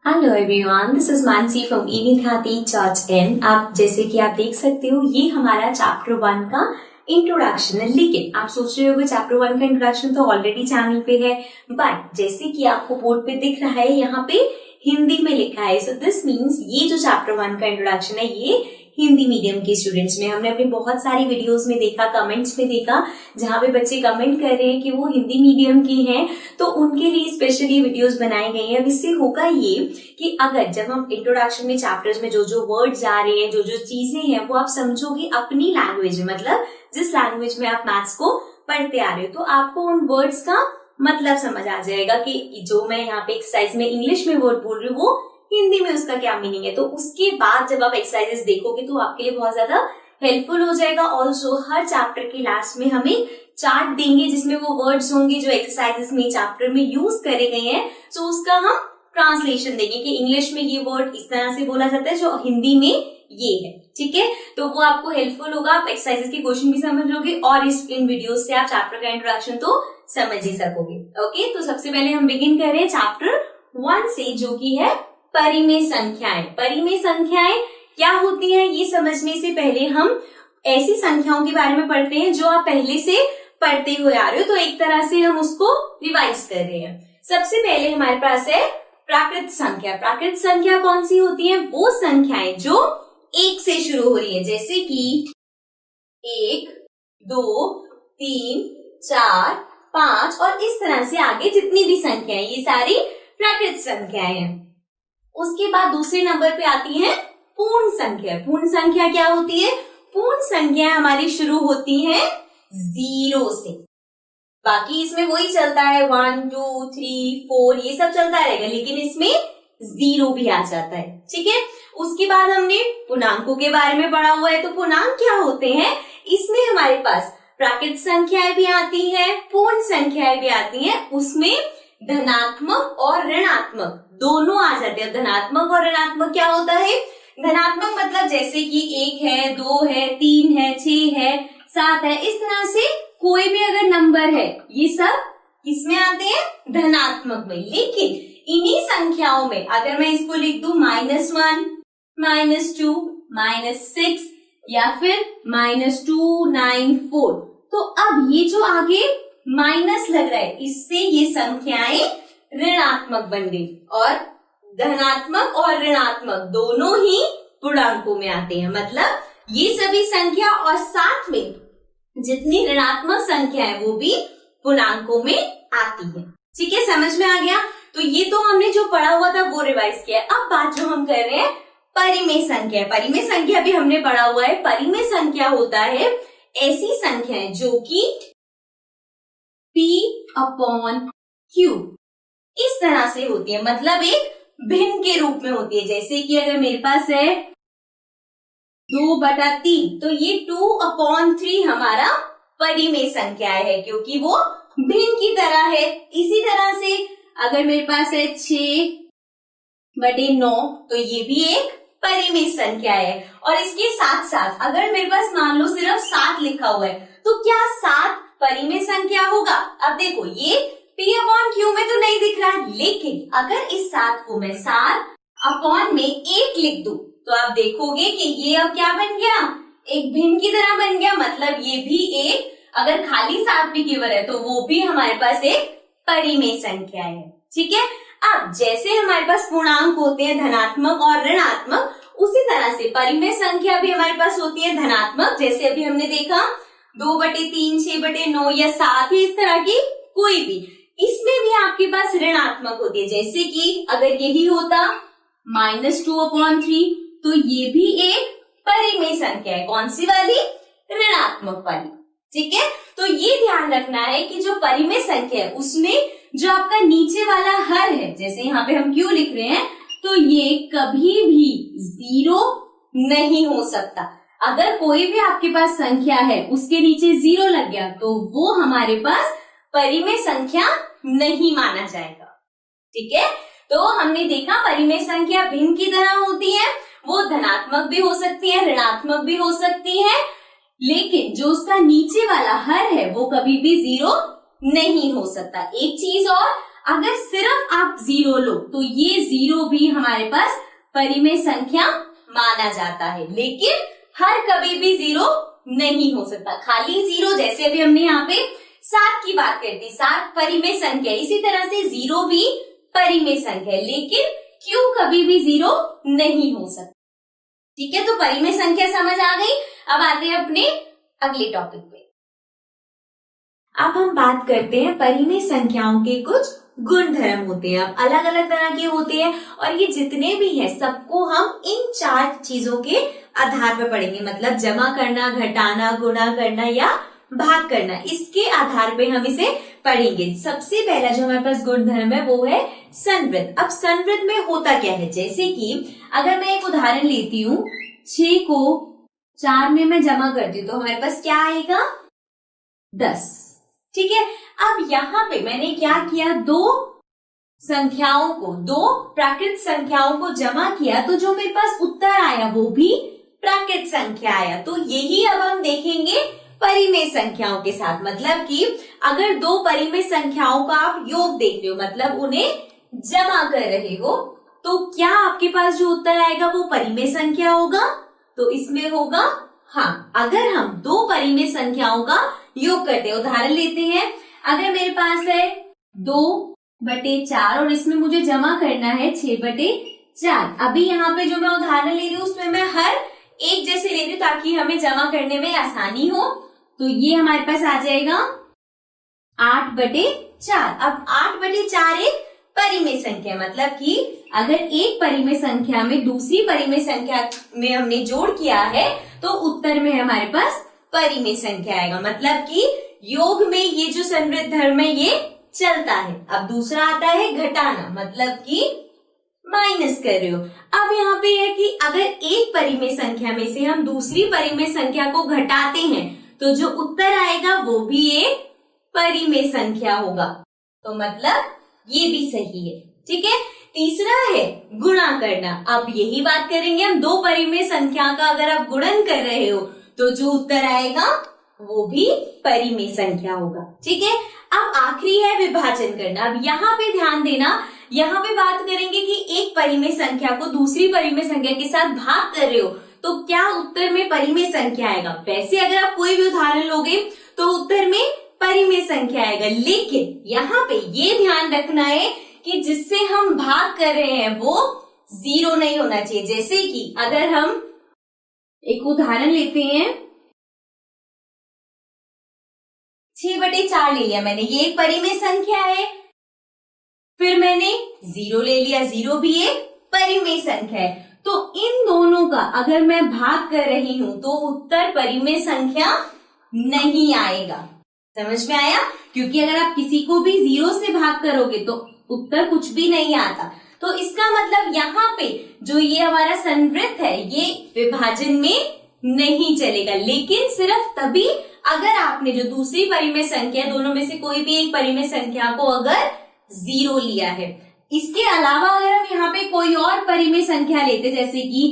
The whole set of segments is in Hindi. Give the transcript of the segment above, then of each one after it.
Hello everyone, this is Mansi from evikhati.in। आप जैसे कि आप देख सकते हो ये हमारा चैप्टर 1 का इंट्रोडक्शन है। लेकिन आप सोच रहे हो चैप्टर 1 का इंट्रोडक्शन तो ऑलरेडी चैनल पे है, बट जैसे कि आपको बोर्ड पे दिख रहा है यहाँ पे हिंदी में लिखा है, सो दिस मीन्स ये जो चैप्टर 1 का इंट्रोडक्शन है ये हिंदी मीडियम के स्टूडेंट्स में। हमने अपने बहुत सारी वीडियोस में देखा, कमेंट्स में देखा, जहाँ पे बच्चे कमेंट कर रहे हैं कि वो हिंदी मीडियम के हैं, तो उनके लिए स्पेशली वीडियोस बनाई गई हैं। अब इससे होगा ये कि अगर जब हम इंट्रोडक्शन में चैप्टर्स में जो जो वर्ड्स आ रहे हैं, जो जो चीजें हैं, वो आप समझोगे अपनी लैंग्वेज में, मतलब जिस लैंग्वेज में आप मैथ्स को पढ़ते आ रहे हो, तो आपको उन वर्ड्स का मतलब समझ आ जाएगा कि जो मैं यहाँ पे एक्सरसाइज में इंग्लिश में वर्ड बोल रही हूँ वो हिंदी में उसका क्या मीनिंग है। तो उसके बाद जब आप एक्सरसाइजेस देखोगे तो आपके लिए बहुत ज्यादा हेल्पफुल हो जाएगा। ऑल्सो हर चैप्टर के लास्ट में हमें चार्ट देंगे जिसमें वो वर्ड्स होंगे जो एक्सरसाइजेस में चैप्टर में यूज करे गए हैं, तो उसका हम ट्रांसलेशन देंगे कि इंग्लिश में ये वर्ड इस तरह से बोला जाता है जो हिंदी में ये है। ठीक है, तो वो आपको हेल्पफुल होगा, आप एक्सरसाइजेस के क्वेश्चन भी समझ लोगे और इन वीडियोस से आप चैप्टर का इंट्रोडक्शन तो समझ ही सकोगे। ओके, तो सबसे पहले हम बिगिन कर रहे हैं चैप्टर 1 से, जो कि है परिमेय संख्याएं। परिमेय संख्याएं क्या होती हैं ये समझने से पहले हम ऐसी संख्याओं के बारे में पढ़ते हैं जो आप पहले से पढ़ते हुए आ रहे हो, तो एक तरह से हम उसको रिवाइज कर रहे हैं। सबसे पहले हमारे पास है प्राकृत संख्या। प्राकृत संख्या कौन सी होती है? वो संख्याएं जो 1 से शुरू हो रही है, जैसे कि 1, 2, 3, 4, 5 और इस तरह से आगे जितनी भी संख्याएं, ये सारी प्राकृत संख्याएं हैं। उसके बाद दूसरे नंबर पे आती है पूर्ण संख्या। पूर्ण संख्या क्या होती है? पूर्ण संख्या हमारी शुरू होती है 0 से, बाकी इसमें वही चलता है 1, 2, 3, 4 ये सब चलता रहेगा, लेकिन इसमें 0 भी आ जाता है। ठीक है, उसके बाद हमने पूर्णांकों के बारे में पढ़ा हुआ है। तो पूर्णांक क्या होते हैं? इसमें हमारे पास प्राकृत संख्याएं भी आती है, पूर्ण संख्याएं भी आती है, उसमें धनात्मक और ऋणात्मक दोनों आ जाते हैं। धनात्मक और ऋणात्मक क्या होता है? धनात्मक मतलब जैसे कि 1 है, 2 है, 3 है, 6 है, 7 है, इस तरह से कोई भी अगर नंबर है ये सब किसमें आते हैं? धनात्मक में। लेकिन इन्हीं संख्याओं में अगर मैं इसको लिख दूं -1, -2, -6 या फिर -294, तो अब ये जो आगे माइनस लग रहा है इससे ये संख्याएं ऋणात्मक बन गई, और धनात्मक और ऋणात्मक दोनों ही पूर्णांकों में आते हैं। मतलब ये सभी संख्या और साथ में जितनी ऋणात्मक संख्या है वो भी पूर्णांकों में आती है। ठीक है, समझ में आ गया? तो ये तो हमने जो पढ़ा हुआ था वो रिवाइज किया। अब बात जो हम कर रहे हैं परिमेय संख्या। परिमेय संख्या भी हमने पढ़ा हुआ है। परिमेय संख्या होता है ऐसी संख्याएं जो कि P/Q इस तरह से होती है, मतलब एक भिन्न के रूप में होती है। जैसे कि अगर मेरे पास है 2/3, तो ये 2/3 हमारा परिमेय संख्या है, क्योंकि वो भिन्न की तरह है। इसी तरह से अगर मेरे पास है 6/9, तो ये भी एक परिमेय संख्या है। और इसके साथ साथ अगर मेरे पास मान लो सिर्फ 7 लिखा हुआ है, तो क्या 7 परिमेय संख्या होगा? अब देखो ये P/Q में तो नहीं दिख रहा, लेकिन अगर इस 7 को मैं 7 में 1 लिख दूं, तो आप देखोगे कि ये अब क्या बन गया? एक भिन्न की तरह बन गया। मतलब ये भी एक, अगर खाली 7 भी केवल है तो वो भी हमारे पास एक परिमेय संख्या है। ठीक है, अब जैसे हमारे पास पूर्णांक होते हैं धनात्मक और ऋणात्मक, उसी तरह से परिमेय संख्या भी हमारे पास होती है धनात्मक। जैसे अभी हमने देखा 2/3, 6/9 या 7 इस तरह की कोई भी। इसमें भी आपके पास ऋणात्मक होती है, जैसे कि अगर यही होता -2/3, तो ये भी एक परिमेय संख्या है। कौन सी वाली? ऋणात्मक वाली। ठीक है, तो ये ध्यान रखना है कि जो परिमेय संख्या है उसमें जो आपका नीचे वाला हर है, जैसे यहाँ पे हम क्यों लिख रहे हैं, तो ये कभी भी 0 नहीं हो सकता। अगर कोई भी आपके पास संख्या है उसके नीचे 0 लग गया तो वो हमारे पास परिमेय संख्या नहीं माना जाएगा। ठीक है, तो हमने देखा परिमेय संख्या भिन्न की तरह होती है, वो धनात्मक भी हो सकती है, ऋणात्मक भी हो सकती है, लेकिन जो उसका नीचे वाला हर है वो कभी भी 0 नहीं हो सकता। एक चीज और, अगर सिर्फ आप 0 लो तो ये 0 भी हमारे पास परिमेय संख्या माना जाता है, लेकिन हर कभी भी 0 नहीं हो सकता। खाली 0 जैसे अभी हमने यहाँ पे 7 की बात करती, 7 परिमेय संख्या, इसी तरह से 0 भी परिमेय संख्या है, लेकिन क्यों कभी भी 0 नहीं हो सकता। ठीक है, तो परिमेय संख्या समझ आ गई। अब आते हैं अपने अगले टॉपिक पे। अब हम बात करते हैं परिमेय संख्याओं के कुछ गुण धर्म होते हैं। अब अलग अलग तरह के होते हैं और ये जितने भी हैं सबको हम इन 4 चीजों के आधार पर पढ़ेंगे, मतलब जमा करना, घटाना, गुणा करना या भाग करना, इसके आधार पे हम इसे पढ़ेंगे। सबसे पहला जो हमारे पास गुण धर्म है वो है संवृत। अब संवृत में होता क्या है, जैसे कि अगर मैं एक उदाहरण लेती हूँ, 6 को 4 में मैं जमा करती हूँ तो हमारे पास क्या आएगा, 10। ठीक है, अब यहाँ पे मैंने क्या किया, 2 संख्याओं को, 2 प्राकृत संख्याओं को जमा किया तो जो मेरे पास उत्तर आया वो भी प्राकृत संख्या आया। तो यही अब हम देखेंगे परिमेय संख्याओं के साथ, मतलब कि अगर 2 परिमेय संख्याओं का आप योग देख रहे हो, मतलब उन्हें जमा कर रहे हो, तो क्या आपके पास जो उत्तर आएगा वो परिमेय संख्या होगा। तो इसमें होगा हाँ, अगर हम 2 परिमेय संख्याओं का योग करते हैं। उदाहरण लेते हैं, अगर मेरे पास है 2/4 और इसमें मुझे जमा करना है 6/4। अभी यहाँ पे जो मैं उदाहरण ले रही हूँ उसमें मैं हर एक जैसे ले रही हूँ ताकि हमें जमा करने में आसानी हो। तो ये हमारे पास आ जाएगा 8/4। अब 8/4 एक परिमेय संख्या, मतलब कि अगर एक परिमेय संख्या में दूसरी परिमेय संख्या में हमने जोड़ किया है तो उत्तर में हमारे पास परिमेय संख्या आएगा, मतलब कि योग में ये जो संवृत धर्म है ये चलता है। अब दूसरा आता है घटाना, मतलब कि माइनस कर रहे हो। अब यहाँ पे है कि अगर एक परिमेय संख्या में से हम दूसरी परिमेय संख्या को घटाते हैं तो जो उत्तर आएगा वो भी एक परिमेय संख्या होगा, तो मतलब ये भी सही है। ठीक है, तीसरा है गुणा करना। अब यही बात करेंगे हम, 2 परिमेय संख्या का अगर आप गुणन कर रहे हो तो जो उत्तर आएगा वो भी परिमेय संख्या होगा। ठीक है, अब आखिरी है विभाजन करना। अब यहाँ पे ध्यान देना, यहाँ पे बात करेंगे कि एक परिमेय संख्या को दूसरी परिमेय संख्या के साथ भाग कर रहे हो तो क्या उत्तर में परिमेय संख्या आएगा। वैसे अगर आप कोई भी उदाहरण लोगे तो उत्तर में परिमेय संख्या आएगा, लेकिन यहाँ पे ये ध्यान रखना है कि जिससे हम भाग कर रहे हैं वो 0 नहीं होना चाहिए। जैसे कि अगर हम एक उदाहरण लेते हैं, 6/4 ले लिया मैंने, ये एक परिमेय संख्या है। फिर मैंने 0 ले लिया, 0 भी एक परिमेय संख्या है। तो इन दोनों का अगर मैं भाग कर रही हूं तो उत्तर परिमेय संख्या नहीं आएगा। समझ में आया, क्योंकि अगर आप किसी को भी 0 से भाग करोगे तो उत्तर कुछ भी नहीं आता। तो इसका मतलब यहाँ पे जो ये हमारा संवृत है ये विभाजन में नहीं चलेगा, लेकिन सिर्फ तभी अगर आपने जो दूसरी परिमेय संख्या, दोनों में से कोई भी एक परिमेय संख्या को अगर 0 लिया है। इसके अलावा अगर हम यहाँ पे कोई और परिमेय संख्या लेते, जैसे कि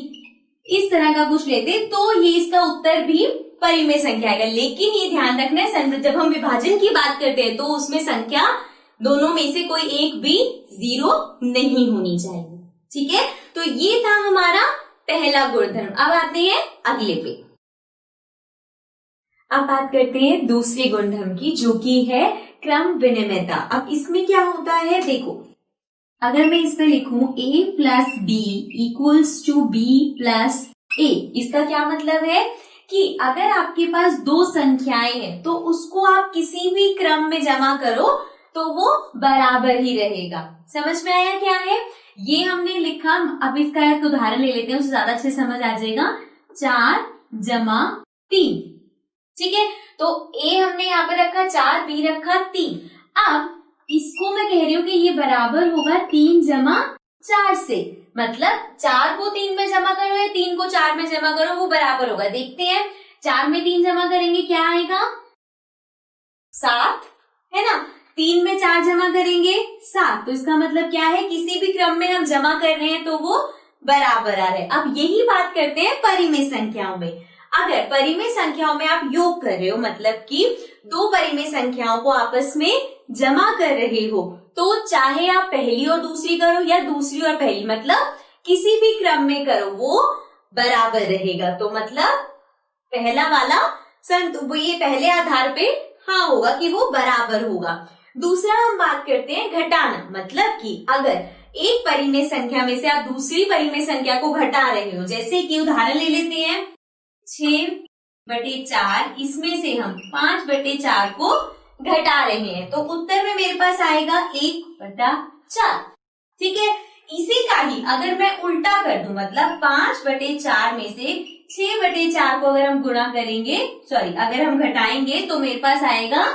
इस तरह का कुछ लेते, तो ये इसका उत्तर भी परिमेय संख्या आएगा। लेकिन ये ध्यान रखना है, जब हम विभाजन की बात करते हैं तो उसमें संख्या दोनों में से कोई एक भी 0 नहीं होनी चाहिए। ठीक है, तो ये था हमारा पहला गुणधर्म। अब आते हैं अगले पे। अब बात करते हैं दूसरे गुणधर्म की, जो कि है क्रम विनिमयता। अब इसमें क्या होता है, देखो अगर मैं इस पे लिखूं a + b = b + a, इसका क्या मतलब है कि अगर आपके पास 2 संख्याएं हैं तो उसको आप किसी भी क्रम में जमा करो तो वो बराबर ही रहेगा। समझ में आया क्या है, ये हमने लिखा। अब इसका एक उदाहरण ले लेते हैं, उससे ज्यादा अच्छे समझ आ जाएगा। 4 + 3। ठीक है, तो a हमने यहाँ पे रखा 4, b रखा 3। अब इसको मैं कह रही हूँ कि ये बराबर होगा 3 + 4 से, मतलब 4 को 3 में जमा करो या 3 को 4 में जमा करो, वो बराबर होगा। देखते हैं, 4 में 3 जमा करेंगे क्या आएगा, 7, है ना। 3 में 4 जमा करेंगे 7, तो इसका मतलब क्या है, किसी भी क्रम में हम जमा कर रहे हैं तो वो बराबर आ रहे हैं। अब यही बात करते हैं परिमेय संख्याओं में। अगर परिमेय संख्याओं में आप योग कर रहे हो, मतलब कि 2 परिमेय संख्याओं को आपस में जमा कर रहे हो, तो चाहे आप पहली और दूसरी करो या दूसरी और पहली, मतलब किसी भी क्रम में करो वो बराबर रहेगा। तो मतलब पहला वाला वो ये पहले आधार पे हाँ होगा कि वो बराबर होगा। दूसरा हम बात करते हैं घटाना, मतलब कि अगर एक परिमेय संख्या में से आप दूसरी परिमेय संख्या को घटा रहे हो, जैसे कि उदाहरण ले लेते हैं 6/4, इसमें से हम 5/4 को घटा रहे हैं, तो उत्तर में मेरे पास आएगा 1/4। ठीक है, इसी का ही अगर मैं उल्टा कर दूं, मतलब 5/4 में से 6/4 को अगर हम गुणा करेंगे, अगर हम घटाएंगे तो मेरे पास आएगा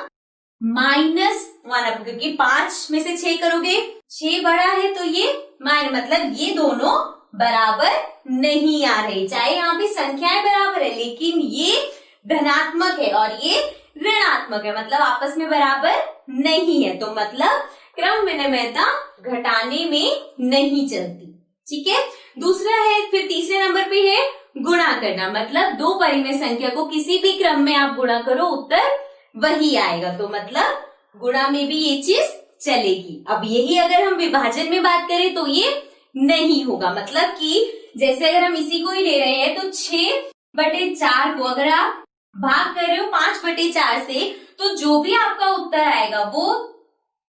-1, क्योंकि 5 में से 6 करोगे 6 बड़ा है तो ये मतलब ये दोनों बराबर नहीं आ रहे, चाहे यहाँ पे संख्याएं बराबर है लेकिन ये धनात्मक है और ये ऋणात्मक है, मतलब आपस में बराबर नहीं है, तो मतलब क्रम विनिमयता घटाने में नहीं चलती। ठीक है, दूसरा है, फिर तीसरे नंबर पे है गुणा करना, मतलब दो परिमेय संख्या को किसी भी क्रम में आप गुणा करो उत्तर वही आएगा, तो मतलब गुणा में भी ये चीज चलेगी। अब यही अगर हम विभाजन में बात करें तो ये नहीं होगा, मतलब कि जैसे अगर हम इसी को ही ले रहे हैं तो 6/4 को अगर आप भाग कर रहे हो 5/4 से, तो जो भी आपका उत्तर आएगा वो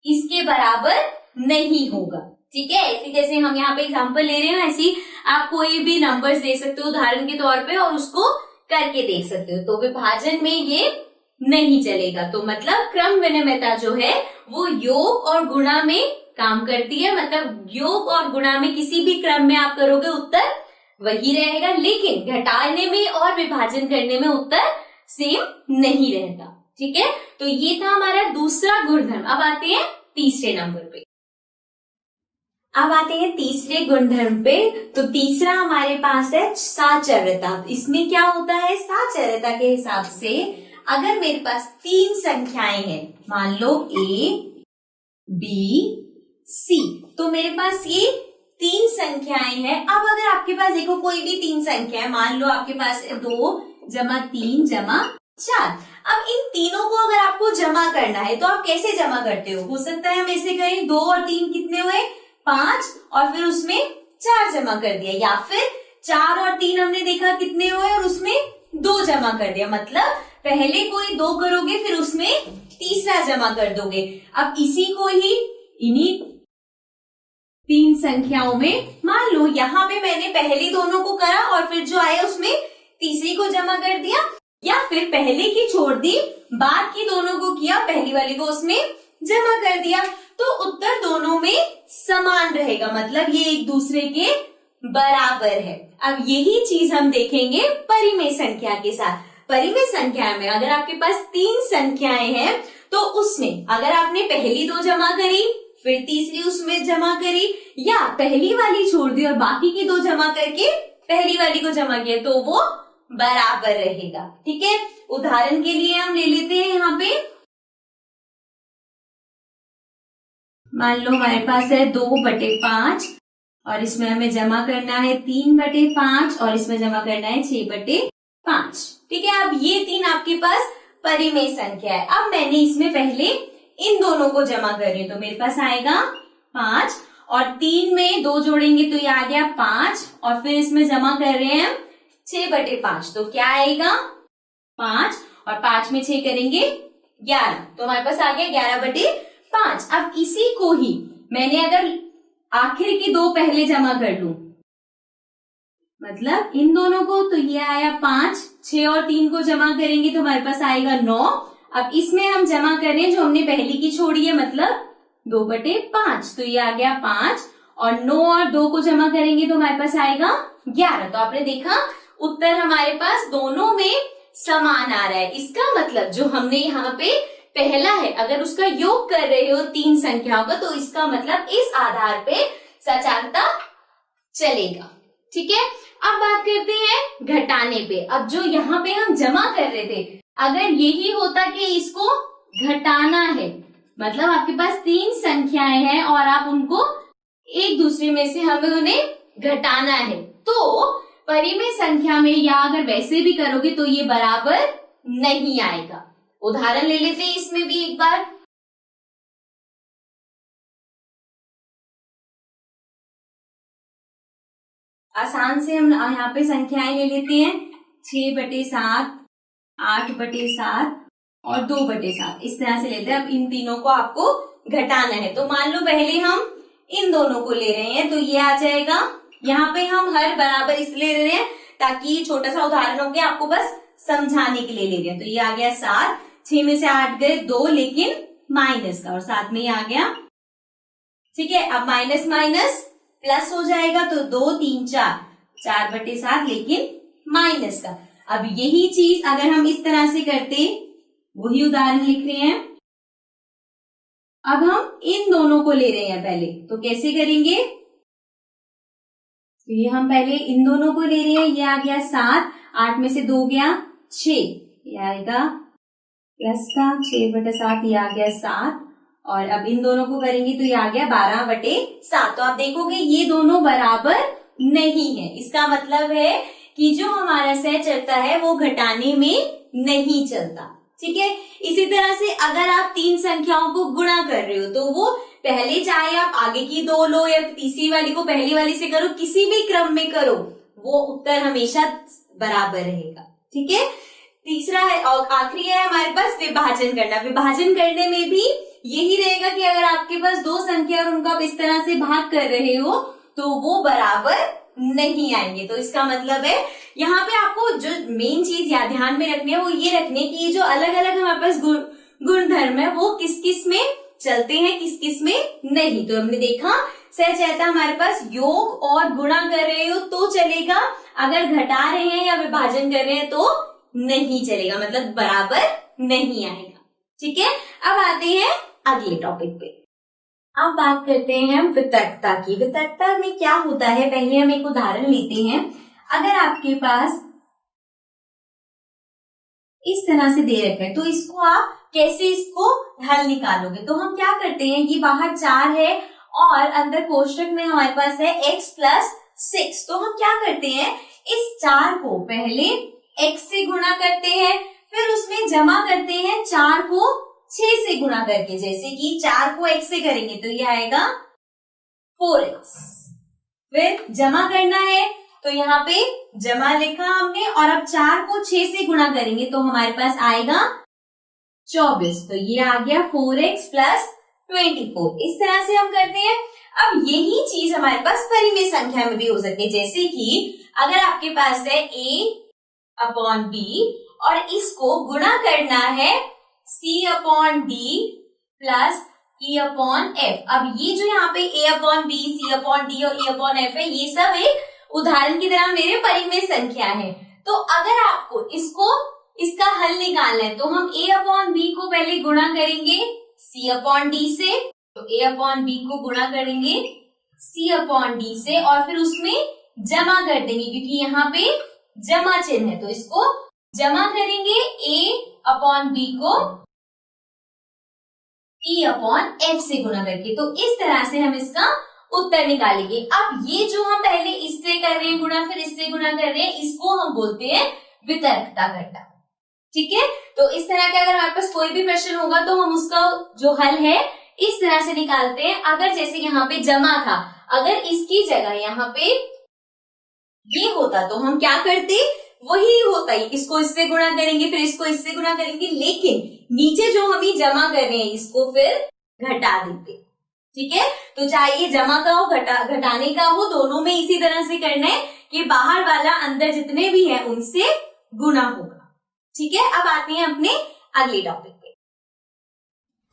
इसके बराबर नहीं होगा। ठीक है, ऐसे जैसे हम यहाँ पे एग्जांपल ले रहे हैं ऐसी आप कोई भी नंबर्स दे सकते हो उदाहरण के तौर पे और उसको करके देख सकते हो, तो विभाजन में ये नहीं चलेगा। तो मतलब क्रम विनिमयता जो है वो योग और गुणा में काम करती है, मतलब योग और गुणा में किसी भी क्रम में आप करोगे उत्तर वही रहेगा, लेकिन घटाने में और विभाजन करने में उत्तर सेम नहीं रहता। ठीक है, तो ये था हमारा दूसरा गुणधर्म। अब आते हैं तीसरे नंबर पे। अब आते हैं तीसरे गुणधर्म पे। तो तीसरा हमारे पास है साचर्यता। इसमें क्या होता है, साचर्यता के हिसाब से अगर मेरे पास 3 संख्याएं हैं, मान लो A, B, C, तो मेरे पास ये 3 संख्याएं हैं। अब अगर आपके पास देखो कोई भी 3 संख्या है, मान लो आपके पास 2 + 3 + 4, अब इन तीनों को अगर आपको जमा करना है तो आप कैसे जमा करते हो सकता है हम ऐसे कहें 2 और 3 कितने हुए 5 और फिर उसमें 4 जमा कर दिया, या फिर 4 और 3 हमने देखा कितने हुए और उसमें 2 जमा कर दिया, मतलब पहले कोई 2 करोगे फिर उसमें तीसरा जमा कर दोगे। अब इसी को ही इन्हीं 3 संख्याओं में मान लो यहाँ पे मैंने पहले दोनों को करा और फिर जो आया उसमें तीसरी को जमा कर दिया, या फिर पहले की छोड़ दी बाद की दोनों को किया पहली वाली को उसमें जमा कर दिया, तो उत्तर दोनों में समान रहेगा, मतलब ये एक दूसरे के बराबर है। अब यही चीज हम देखेंगे परिमेय संख्या के साथ। परिमेय संख्या में अगर आपके पास 3 संख्याएं हैं तो उसमें अगर आपने पहली 2 जमा करी फिर तीसरी उसमें जमा करी, या पहली वाली छोड़ दी और बाकी की 2 जमा करके पहली वाली को जमा किया, तो वो बराबर रहेगा। ठीक है, उदाहरण के लिए हम ले लेते हैं यहाँ पे, मान लो हमारे पास है 2/5 और इसमें हमें जमा करना है 3/5 और इसमें जमा करना है 6/5। ठीक है, अब ये 3 आपके पास परिमेय संख्या है। अब मैंने इसमें पहले इन दोनों को जमा कर रही हूं, तो मेरे पास आएगा 5 और 3 में 2 जोड़ेंगे तो ये आ गया 5 और फिर इसमें जमा कर रहे हैं 6/5, तो क्या आएगा 5 और 5 में 6 करेंगे 11, तो हमारे पास आ गया 11/5। अब इसी को ही मैंने अगर आखिर की 2 पहले जमा कर लूं, मतलब इन दोनों को, तो ये आया 5, 6 और 3 को जमा करेंगे तो हमारे पास आएगा 9। अब इसमें हम जमा कर रहे हैं जो हमने पहली की छोड़ी है, मतलब 2/5, तो ये आ गया 5 और 9 और 2 को जमा करेंगे तो हमारे पास आएगा 11। तो आपने देखा उत्तर हमारे पास दोनों में समान आ रहा है। इसका मतलब जो हमने यहाँ पे पहला है अगर उसका योग कर रहे हो 3 संख्याओं का, तो इसका मतलब इस आधार पे सचारता चलेगा। ठीक है, अब बात करते हैं घटाने पे। अब जो यहाँ पे हम जमा कर रहे थे, अगर यही होता कि इसको घटाना है, मतलब आपके पास 3 संख्याएं हैं और आप उनको एक दूसरे में से हमें उन्हें घटाना है, तो परिमेय संख्या में या अगर वैसे भी करोगे तो ये बराबर नहीं आएगा। उदाहरण ले लेते हैं इसमें भी एक बार, आसान से हम यहाँ पे संख्याएं ले लेते हैं, 6/7, 8/7 और 2/7, इस तरह से लेते हैं। अब इन तीनों को आपको घटाना है, तो मान लो पहले हम इन दोनों को ले रहे हैं, तो ये आ जाएगा। यहाँ पे हम हर बराबर इसलिए ले रहे हैं ताकि छोटा सा उदाहरण हो गया, आपको बस समझाने के लिए ले रहे हैं। तो ये आ गया 7, 6 में से 8 गए 2, लेकिन माइनस का, और साथ में ये आ गया। ठीक है, अब माइनस माइनस प्लस हो जाएगा, तो 2 3 4, 4/7, लेकिन माइनस का। अब यही चीज अगर हम इस तरह से करते, वही उदाहरण लिख रहे हैं, अब हम इन दोनों को ले रहे हैं पहले, तो कैसे करेंगे? तो ये हम पहले इन दोनों को ले रहे हैं, ये आ गया 7, 8 में से 2 गया 6, ये आएगा प्लस का 6/7, ये आ गया 7, और अब इन दोनों को करेंगे तो ये आ गया 12/7। तो आप देखोगे ये दोनों बराबर नहीं है, इसका मतलब है कि जो हमारा सह चलता है वो घटाने में नहीं चलता। ठीक है, इसी तरह से अगर आप 3 संख्याओं को गुणा कर रहे हो, तो वो पहले चाहे आप आगे की 2 लो या तीसरी वाली को पहली वाली से करो, किसी भी क्रम में करो, वो उत्तर हमेशा बराबर रहेगा। ठीक है, तीसरा है और आखिरी है हमारे पास विभाजन करना। विभाजन करने में भी यही रहेगा कि अगर आपके पास 2 संख्या और उनका आप इस तरह से भाग कर रहे हो, तो वो बराबर नहीं आएंगे। तो इसका मतलब है यहाँ पे आपको जो मेन चीज या ध्यान में रखनी है वो ये रखने की जो अलग अलग हमारे पास गुणधर्म है वो किस किस में चलते हैं, किस किस में नहीं। तो हमने देखा सहचयता हमारे पास योग और गुणा कर रहे हो तो चलेगा, अगर घटा रहे हैं या विभाजन कर रहे हैं तो नहीं चलेगा, मतलब बराबर नहीं आएगा। ठीक है, अब आते हैं अगले टॉपिक पे। अब बात करते हैं हम वितर्कता की। वितर्कता में क्या होता है, पहले हम एक उदाहरण लेते हैं। अगर आपके पास इस तरह से दे रखा है, तो इसको आप कैसे इसको हल निकालोगे? तो हम क्या करते हैं, ये बाहर 4 है और अंदर कोष्टक में हमारे पास है x + 6। तो हम क्या करते हैं, इस 4 को पहले x से गुणा करते हैं, फिर उसमें जमा करते हैं 4 को 6 से गुणा करके। जैसे कि 4 को x से करेंगे तो ये आएगा 4x, फिर जमा करना है तो यहाँ पे जमा लिखा हमने, और अब 4 को 6 से गुणा करेंगे तो हमारे पास आएगा 24। तो ये आ गया 4x + 24। इस तरह से हम करते हैं। अब यही चीज हमारे पास परिमेय संख्या में भी हो सकती है, जैसे कि अगर आपके पास है a/b और इसको गुणा करना है c/d + e/f। अब ये जो यहाँ पे a/b, c/d और e/f है, ये सब एक उदाहरण की तरह मेरे परिमेय संख्या है। तो अगर आपको इसका हल निकालना है तो हम a/b को पहले गुणा करेंगे c/d से, तो a/b को गुणा करेंगे c/d से और फिर उसमें जमा कर देंगे, क्योंकि यहाँ पे जमा चिन्ह है, तो इसको जमा करेंगे a/b को e/f से गुणा करके। तो इस तरह से हम इसका उत्तर निकालेंगे। अब ये जो हम पहले इससे कर रहे हैं गुणा, फिर इससे गुणा कर रहे हैं, इसको हम बोलते हैं वितर्कता करना। ठीक है, तो इस तरह के अगर हमारे पास कोई भी प्रश्न होगा तो हम उसका जो हल है इस तरह से निकालते हैं। अगर जैसे यहाँ पे जमा था, अगर इसकी जगह यहाँ पे ये होता तो हम क्या करते, वही होता ही, इसको इससे गुणा करेंगे फिर इसको इससे गुणा करेंगे, लेकिन नीचे जो हम जमा कर रहे हैं इसको फिर घटा देते। ठीक है, तो चाहे ये जमा का हो घटाने का हो, दोनों में इसी तरह से करना है कि बाहर वाला अंदर जितने भी है उनसे गुणा होगा। ठीक है, अब आते हैं अपने अगले टॉपिक पे।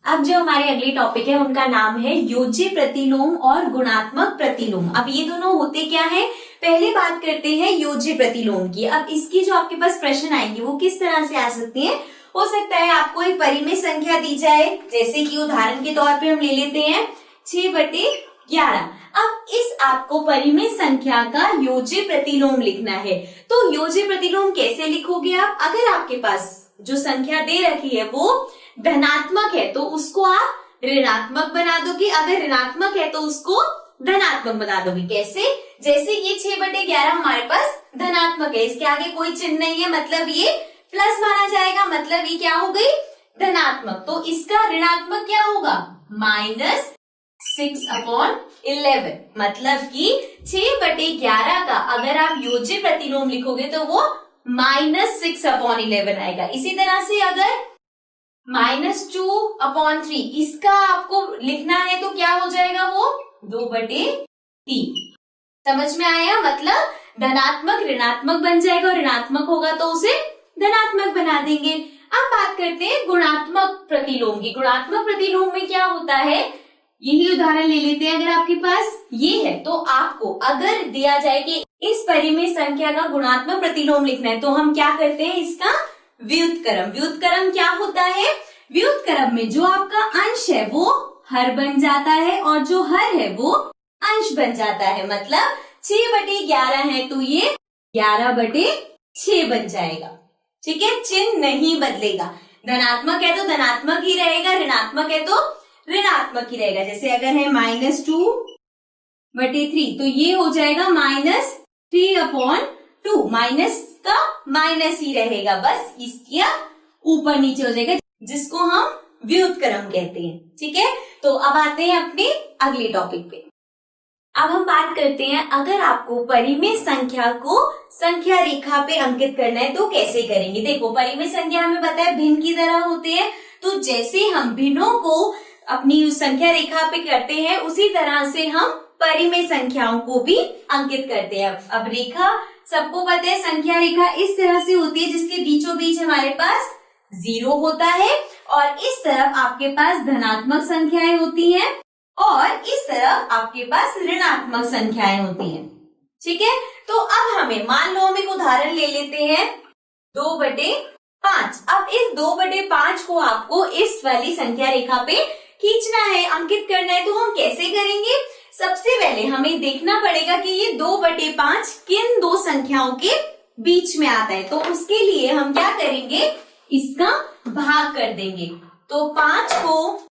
अब जो हमारे अगले टॉपिक है उनका नाम है योज्य प्रतिलोम और गुणात्मक प्रतिलोम। अब ये दोनों होते क्या है, पहले बात करते हैं योज्य प्रतिलोम की। अब इसकी जो आपके पास प्रश्न आएंगे वो किस तरह से आ सकते हैं, हो सकता है आपको एक परिमेय संख्या दी जाए, जैसे कि उदाहरण के तौर पे हम ले लेते हैं 6/11। अब इस आपको परिमेय संख्या का योज्य प्रतिलोम लिखना है, तो योज्य प्रतिलोम कैसे लिखोगे आप, अगर आपके पास जो संख्या दे रखी है वो धनात्मक है तो उसको आप ऋणात्मक बना दोगे, अगर ऋणात्मक है तो उसको धनात्मक बना दोगे। कैसे, जैसे ये 6/11 हमारे पास धनात्मक है, इसके आगे कोई चिन्ह नहीं है, मतलब ये प्लस माना जाएगा, मतलब ये क्या हो गई धनात्मक। तो इसका ऋणात्मक क्या होगा, 6/11, मतलब कि 6/11 का अगर आप योज्य प्रतिलोम लिखोगे तो वो -6/11 आएगा। इसी तरह से अगर -2/3 इसका आपको लिखना है तो क्या हो जाएगा, वो 2/3। समझ में आया? मतलब धनात्मक ऋणात्मक बन जाएगा और ऋणात्मक होगा तो उसे धनात्मक बना देंगे। अब बात करते हैं गुणात्मक प्रतिलोम की। गुणात्मक प्रतिलोम में क्या होता है, यही उदाहरण ले लेते हैं। अगर आपके पास ये है तो आपको अगर दिया जाए कि इस परिमेय संख्या का गुणात्मक प्रतिलोम लिखना है तो हम क्या करते हैं, इसका व्युत्क्रम। व्युत्क्रम क्या होता है, व्युत्क्रम में जो आपका अंश है वो हर बन जाता है और जो हर है वो अंश बन जाता है। मतलब 6/11 है तो ये 11/6 बन जाएगा। ठीक है, चिन्ह नहीं बदलेगा। धनात्मक है तो धनात्मक ही रहेगा, ऋणात्मक है तो ऋणात्मक ही रहेगा। जैसे अगर है -2/3 तो ये हो जाएगा -3/2। माइनस का माइनस ही रहेगा, बस इसका ऊपर नीचे हो जाएगा, जिसको हम व्युत्क्रम कहते हैं। ठीक है, तो अब आते हैं अपने अगले टॉपिक पे। अब हम बात करते हैं अगर आपको परिमेय संख्या को संख्या रेखा पे अंकित करना है तो कैसे करेंगे। देखो, परिमेय संख्या हमें पता है भिन्न की तरह होते हैं, तो जैसे हम भिन्नों को अपनी उस संख्या रेखा पे करते हैं उसी तरह से हम परिमेय संख्याओं को भी अंकित करते हैं। अब रेखा सबको पता है, संख्या रेखा इस तरह से होती है जिसके बीचों बीच हमारे पास 0 होता है और इस तरफ आपके पास धनात्मक संख्याएं होती हैं और इस तरफ आपके पास ऋणात्मक संख्याएं होती हैं। ठीक है, तो अब हमें मान लो हम एक उदाहरण ले लेते हैं 2/5। अब इस 2/5 को आपको इस वाली संख्या रेखा पे खींचना है, अंकित करना है, तो हम कैसे करेंगे। सबसे पहले हमें देखना पड़ेगा कि ये 2/5 किन दो संख्याओं के बीच में आता है, तो उसके लिए हम क्या करेंगे, इसका भाग कर देंगे। तो 5 को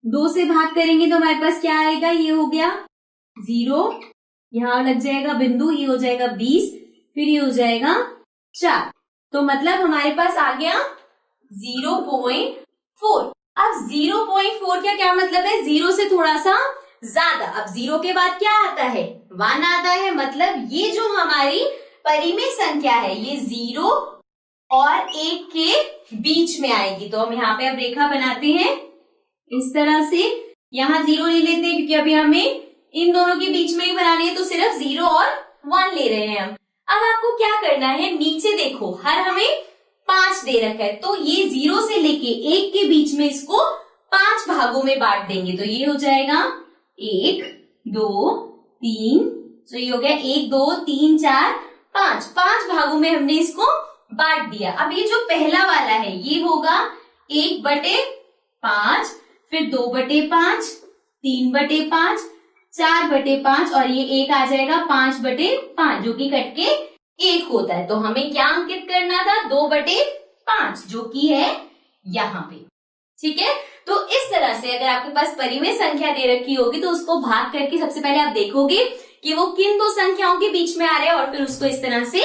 2 से भाग करेंगे तो हमारे पास क्या आएगा, ये हो गया 0, यहां लग जाएगा बिंदु, ये हो जाएगा 20, फिर ये हो जाएगा 4। तो मतलब हमारे पास आ गया 0.4। अब 0.4 का क्या मतलब है, 0 से थोड़ा सा ज्यादा। अब 0 के बाद क्या आता है, 1 आता है। मतलब ये जो हमारी परिमेय संख्या है ये 0 और 1 के बीच में आएगी। तो हम यहाँ पे अब रेखा बनाते हैं इस तरह से, यहाँ 0 ले लेते हैं क्योंकि अभी हमें इन दोनों के बीच में ही बनानी है, तो सिर्फ 0 और 1 ले रहे हैं हम। अब आपको क्या करना है, नीचे देखो हर हमें 5 दे रखा है, तो ये 0 से लेके 1 के बीच में इसको 5 भागों में बांट देंगे। तो ये हो जाएगा 1 2 3, तो ये हो गया 1 2 3 4 5, 5 भागों में हमने इसको बांट दिया। अब ये जो पहला वाला है ये होगा 1/5, फिर 2/5, 3/5, 4/5 और ये 1 आ जाएगा 5/5, जो कि कट के 1 होता है। तो हमें क्या अंकित करना था, 2/5, जो कि है यहाँ पे। ठीक है, तो इस तरह से अगर आपके पास परिमेय संख्या दे रखी होगी तो उसको भाग करके सबसे पहले आप देखोगे कि वो किन दो संख्याओं के बीच में आ रहे हैं और फिर उसको इस तरह से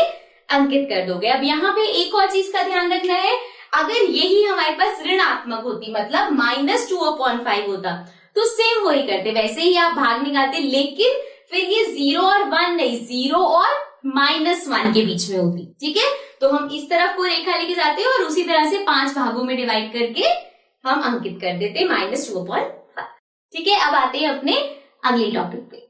अंकित कर दोगे। अब यहाँ पे एक और चीज का ध्यान रखना है, अगर यही हमारे पास ऋणात्मक होती, मतलब -2/5 होता, तो सेम वही करते, वैसे ही आप भाग निकालते, लेकिन फिर ये 0 और 1 नहीं, 0 और -1 के बीच में होती। ठीक है, तो हम इस तरफ को रेखा लेके जाते हैं और उसी तरह से 5 भागों में डिवाइड करके हम अंकित कर देते -2/5। ठीक है, अब आते हैं अपने अगले टॉपिक पे।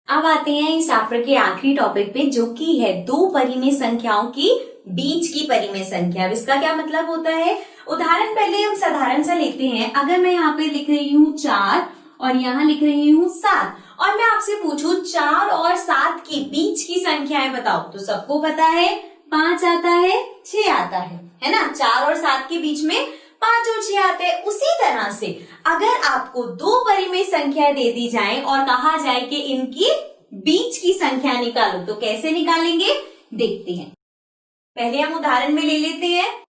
अब आते हैं इस चैप्टर के आखिरी टॉपिक पे, जो कि है दो परिमेय संख्याओं की बीच की परिमेय संख्या। अब इसका क्या मतलब होता है, उदाहरण पहले हम साधारण सा लेते हैं। अगर मैं यहाँ पे लिख रही हूँ 4 और यहाँ लिख रही हूँ 7 और मैं आपसे पूछूं 4 और 7 के बीच की संख्याएं बताओ, तो सबको पता है 5 आता है, 6 आता है ना। 4 और 7 के बीच में 5 और 6 आते हैं। उसी तरह से अगर आपको दो परिमेय संख्याएं दे दी जाएं और कहा जाए कि इनकी बीच की संख्या निकालो, तो कैसे निकालेंगे देखते हैं। पहले हम उदाहरण में ले लेते हैं,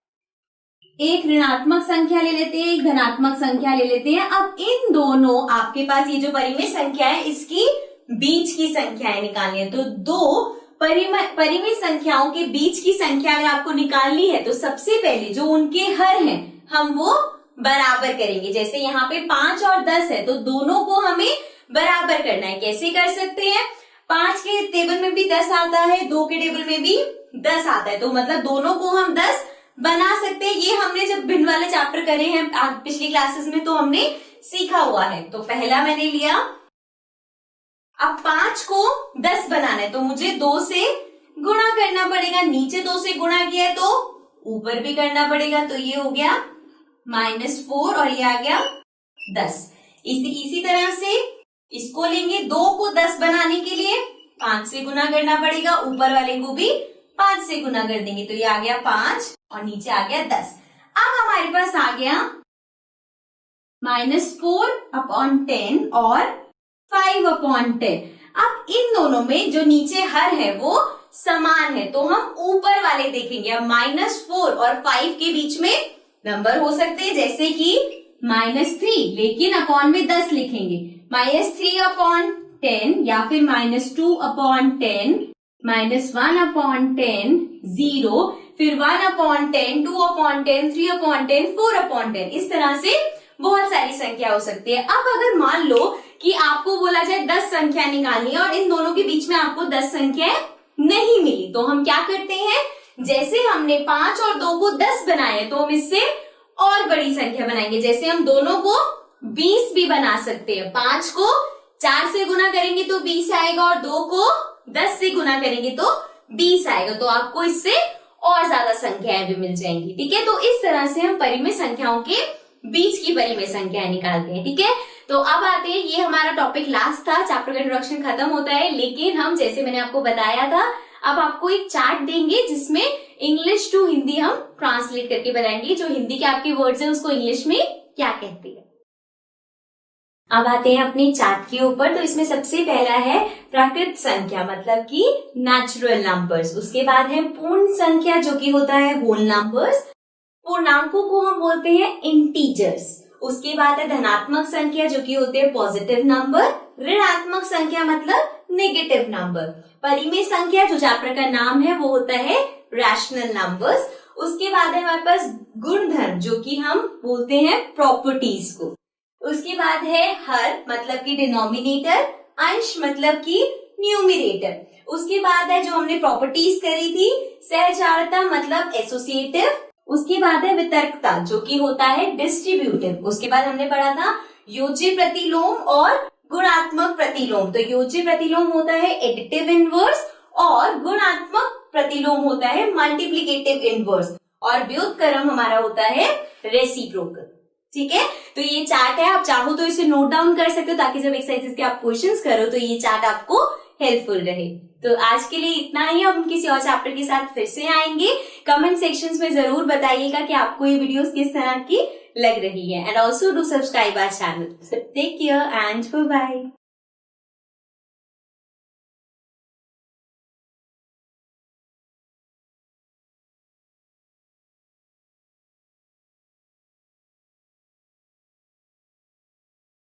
एक ऋणात्मक संख्या ले लेते हैं, एक धनात्मक संख्या ले लेते हैं। अब इन दोनों आपके पास ये जो परिमेय संख्या है इसकी बीच की संख्याएं निकालनी है। तो दो परिमेय संख्याओं के बीच की संख्या अगर आपको निकालनी है तो सबसे पहले जो उनके हर हैं हम वो बराबर करेंगे। जैसे यहाँ पे 5 और 10 है तो दोनों को हमें बराबर करना है। कैसे कर सकते हैं? 5 के टेबल में भी 10 आता है, 2 के टेबल में भी 10 आता है, तो मतलब दोनों को हम 10 बना सकते हैं। ये हमने जब भिन्न वाले चैप्टर करे हैं पिछली क्लासेस में तो हमने सीखा हुआ है। तो पहला मैंने लिया, अब 5 को 10 बनाना है तो मुझे 2 से गुणा करना पड़ेगा। नीचे 2 से गुणा किया है तो ऊपर भी करना पड़ेगा, तो ये हो गया -4 और ये आ गया 10। इसी तरह से इसको लेंगे, 2 को 10 बनाने के लिए 5 से गुना करना पड़ेगा, ऊपर वाले को भी 5 से गुना कर देंगे, तो ये आ गया 5 और नीचे आ गया 10। अब हमारे पास आ गया -4/10 और 5/10। अब इन दोनों में जो नीचे हर है वो समान है, तो हम ऊपर वाले देखेंगे। अब -4 और 5 के बीच में नंबर हो सकते हैं, जैसे कि -3, लेकिन अपॉन में 10 लिखेंगे। -3/10 या फिर -2/10, -1/10, 0, फिर 1/10, 2/10, 3/10, 4/10। इस तरह से बहुत सारी संख्या हो सकती है। अब अगर मान लो कि आपको बोला जाए 10 संख्या निकालनी है और इन दोनों के बीच में आपको 10 संख्याएं नहीं मिली, तो हम क्या करते हैं? जैसे हमने 5 और 2 को 10 बनाए तो हम इससे और बड़ी संख्या बनाएंगे। जैसे हम दोनों को 20 भी बना सकते हैं। 5 को 4 से गुना करेंगे तो 20 आएगा और 2 को 10 से गुना करेंगे तो 20 आएगा, तो आपको इससे और ज्यादा संख्याएं भी मिल जाएंगी। ठीक है, तो इस तरह से हम परिमेय संख्याओं के बीच की परिमेय संख्याएं निकालते हैं। ठीक है, तो अब आते हैं, ये हमारा टॉपिक लास्ट था, चैप्टर का इंट्रोडक्शन खत्म होता है, लेकिन हम जैसे मैंने आपको बताया था अब आपको एक चार्ट देंगे जिसमें इंग्लिश टू हिंदी हम ट्रांसलेट करके बताएंगे, जो हिंदी के आपके वर्ड्स हैं उसको इंग्लिश में क्या कहते हैं। अब आते हैं अपने चार्ट के ऊपर। तो इसमें सबसे पहला है प्राकृत संख्या, मतलब कि नेचुरल नंबर्स। उसके बाद है पूर्ण संख्या जो कि होता है होल नंबर्स। पूर्णांकों को हम बोलते हैं इंटीजर्स। उसके बाद है धनात्मक संख्या जो कि होते हैं पॉजिटिव नंबर। ऋणात्मक संख्या मतलब नेगेटिव नंबर। परिमेय संख्या जो चैप्टर का नाम है वो होता है रैशनल नंबर्स। उसके बाद है हमारे पास गुणधर्म जो कि हम बोलते हैं प्रॉपर्टीज को। उसके बाद है हर मतलब कि डिनोमिनेटर, अंश मतलब कि न्यूमिरेटर। उसके बाद है जो हमने प्रॉपर्टीज करी थी, सहचारता मतलब एसोसिएटिव। उसके बाद है वितर्कता जो कि होता है डिस्ट्रीब्यूटिव। उसके बाद हमने पढ़ा था योज्य प्रतिलोम और गुणात्मक प्रतिलोम। तो योज्य प्रतिलोम होता है एडिटिव इनवर्स और गुणात्मक प्रतिलोम होता है मल्टीप्लिकेटिव इनवर्स, और व्युत्क्रम हमारा होता है रेसिप्रोकल। ठीक है, तो ये चार्ट है, आप चाहो तो इसे नोट डाउन कर सकते हो ताकि जब एक्सरसाइजेस के आप क्वेश्चंस करो तो ये चार्ट आपको हेल्पफुल रहे। तो आज के लिए इतना ही, हम किसी और चैप्टर के साथ फिर से आएंगे। कमेंट सेक्शंस में जरूर बताइएगा कि आपको ये वीडियोस किस तरह की लग रही है, and also do subscribe our channel. Take care and bye bye.